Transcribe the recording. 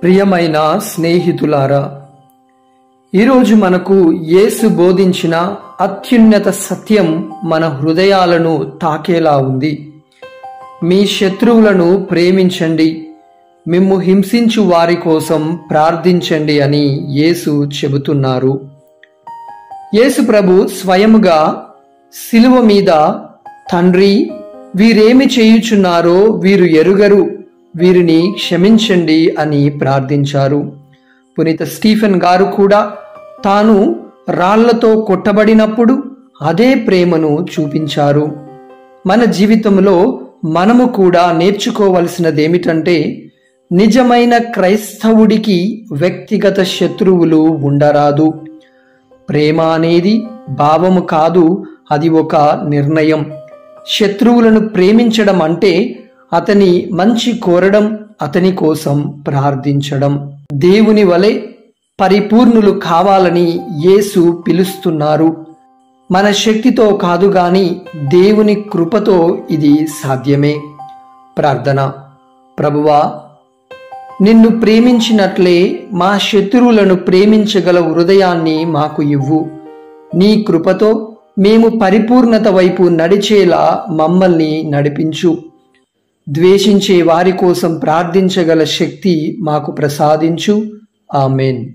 ప్రియమైన స్నేహితులారా, ఈరోజు మనకు యేసు బోధించిన అత్యున్నత సత్యం మన హృదయాలను తాకేలా ఉంది. మీ శత్రువులను ప్రేమించండి, మిమ్ము హింసించు వారి కోసం ప్రార్థించండి అని యేసు చెబుతున్నారు. యేసు ప్రభు స్వయముగా శిలువ మీద, తండ్రి, వీరేమి చేయుచున్నారో వీరు ఎరుగరు, వీరిని క్షమించండి అని ప్రార్థించారు. పునీత స్టీఫెన్ గారు కూడా తాను రాళ్లతో కొట్టబడినప్పుడు అదే ప్రేమను చూపించారు. మన జీవితంలో మనము కూడా నేర్చుకోవలసినదేమిటంటే, నిజమైన క్రైస్తవుడికి వ్యక్తిగత శత్రువులు ఉండరాదు. ప్రేమ అనేది భావము కాదు, అది ఒక నిర్ణయం. శత్రువులను ప్రేమించడం అంటే అతని మంచి కోరడం, అతని కోసం ప్రార్థించడం. దేవుని వలె పరిపూర్ణులు కావాలని యేసు పిలుస్తున్నారు. మన శక్తితో కాదు గాని దేవుని కృపతో ఇది సాధ్యమే. ప్రార్థన. ప్రభువా, నిన్ను ప్రేమించినట్లే మా శత్రువులను ప్రేమించగల హృదయాన్ని మాకు ఇవ్వు. నీ కృపతో మేము పరిపూర్ణత వైపు నడిచేలా మమ్మల్ని నడిపించు. ద్వేషించే వారి కోసం ప్రార్థించగల శక్తి మాకు ప్రసాదించు. ఆమెన్.